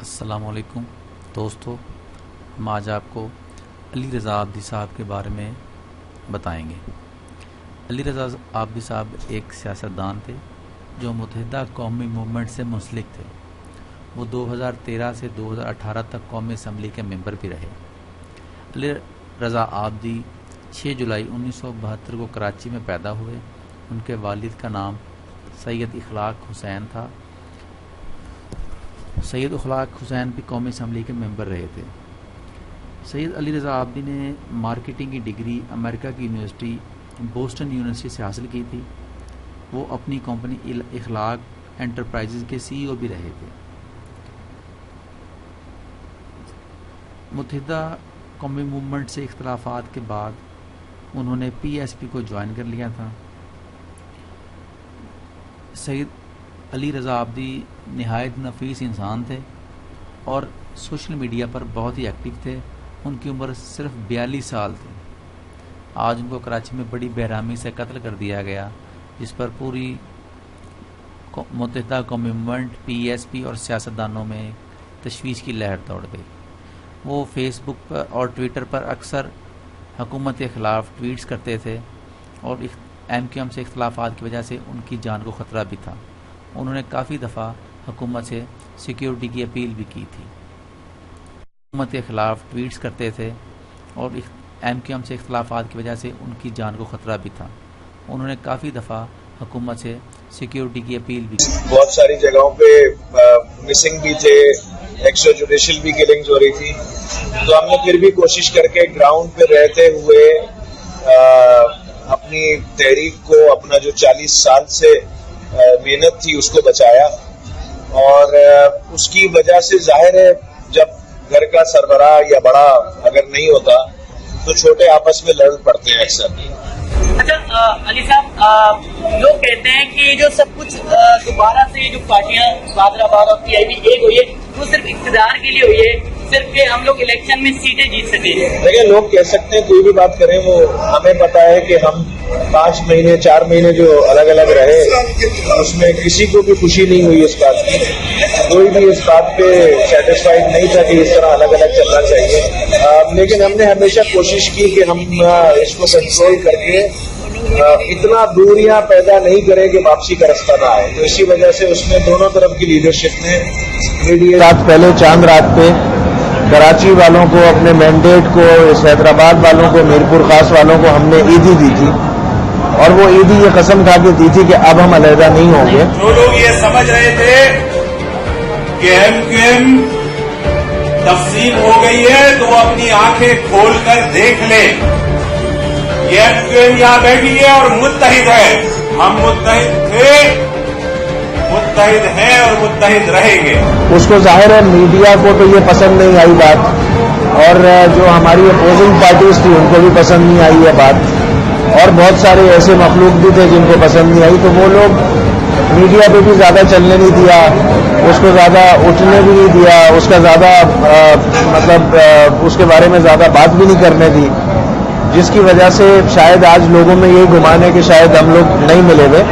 السلام علیکم دوستو، ہم آج آپ کو علی رضا عابدی صاحب کے بارے میں بتائیں گے۔ علی رضا عابدی صاحب ایک سیاستدان تھے جو متحدہ قومی موومنٹ سے منسلک تھے۔ وہ 2013 سے 2018 تک قومی اسمبلی کے ممبر بھی رہے۔ علی رضا عابدی 6 جولائی 1972 کو کراچی میں پیدا ہوئے۔ ان کے والد کا نام سید اخلاق حسین تھا۔ سید اخلاق حسین بھی قومی اسمبلی کے ممبر رہے تھے۔ سید علی رضا عابدی نے مارکیٹنگ کی ڈگری امریکہ کی یونیورسٹی بوسٹن یونیورسٹی سے حاصل کی تھی۔ وہ اپنی کمپنی اخلاق انٹرپرائزز کے CEO بھی رہے تھے۔ متحدہ قومی موومنٹ سے اختلافات کے بعد انہوں نے PSP کو جوائن کر لیا تھا۔ سید علی رضا عابدی نہایت نفیس انسان تھے اور سوشل میڈیا پر بہت ہی ایکٹیو تھے۔ ان کی عمر صرف 42 سال تھی۔ آج ان کو کراچی میں بڑی بےرحمی سے قتل کر دیا گیا، جس پر پوری متحدہ قومی موومنٹ، PSP اور سیاستدانوں میں تشویش کی لہر دوڑ گئی۔ وہ فیس بک پر اور ٹویٹر پر اکثر حکومت کے خلاف ٹویٹس کرتے تھے اور MQM سے اختلافات کی وجہ سے ان کی جان کو خطرہ بھی تھا۔ انہوں نے کافی دفعہ حکومت سے سیکیورٹی کی اپیل بھی کی تھی۔ حکومت کے خلاف ٹویٹس کرتے تھے اور MQM سے اختلافات کی وجہ سے ان کی جان کو خطرہ بھی تھا۔ انہوں نے کافی دفعہ حکومت سے سیکیورٹی کی اپیل بھی کی۔ بہت ساری جگہوں پہ مسنگ بھی تھے، ایکسٹرا جوڈیشل بھی کلنگز ہو رہی تھی، تو ہم نے پھر بھی کوشش کر کے گراؤنڈ پہ رہتے ہوئے اپنی تحریک کو، اپنا جو 40 سال سے محنت تھی اس کو بچایا۔ اور اس کی وجہ سے ظاہر ہے جب گھر کا سربراہ یا بڑا اگر نہیں ہوتا تو چھوٹے آپس میں لڑ پڑتے ہیں اکثر۔ اچھا علی صاحب، لوگ کہتے ہیں کہ جو سب کچھ دوبارہ سے جو پارٹیاں بادرآباد اور PIB ایک ہوئی ہے وہ صرف اقتدار کے لیے ہوئی ہے، صرف کہ ہم لوگ الیکشن میں سیٹیں جیت سکیں۔ دیکھیں، لوگ کہہ سکتے ہیں کوئی بھی بات کریں، وہ ہمیں پتا ہے کہ ہم 5 مہینے 4 مہینے جو الگ الگ رہے اس میں کسی کو بھی خوشی نہیں ہوئی اس بات کی، کوئی بھی اس بات پہ سیٹسفائیڈ نہیں تھا کہ اس طرح الگ الگ چلنا چاہیے۔ لیکن ہم نے ہمیشہ کوشش کی کہ ہم اس کو کنٹرول کر کے اتنا دوریاں پیدا نہیں کریں کہ واپسی کا رستہ نہ آئے، تو اسی وجہ سے اس میں دونوں طرف کی لیڈرشپ نے رات پہلے چاند رات پہ کراچی والوں کو اپنے مینڈیٹ کو، حیدرآباد والوں کو، میرپور خاص والوں کو ہم نے عیدی دی تھی، اور وہ عیدی یہ قسم کھا کے دی تھی کہ اب ہم علیحدہ نہیں ہوں گے۔ جو لوگ یہ سمجھ رہے تھے کہ MQM تقسیم ہو گئی ہے تو وہ اپنی آنکھیں کھول کر دیکھ لیں، یہ MQM یہاں بیٹھی ہے اور متحد ہے۔ ہم متحد تھے، متحد ہیں اور متحد رہیں گے۔ اس کو ظاہر ہے میڈیا کو تو یہ پسند نہیں آئی بات، اور جو ہماری اپوزنگ پارٹیز تھی ان کو بھی پسند نہیں آئی یہ بات، اور بہت سارے ایسے مخلوق بھی تھے جن کو پسند نہیں آئی، تو وہ لوگ میڈیا پہ بھی زیادہ چلنے نہیں دیا، اس کو زیادہ اٹھنے بھی نہیں دیا، اس کا زیادہ اس کے بارے میں زیادہ بات بھی نہیں کرنے دی، جس کی وجہ سے شاید آج لوگوں میں یہی گمان ہے کہ شاید ہم لوگ نہیں ملے ہوئے۔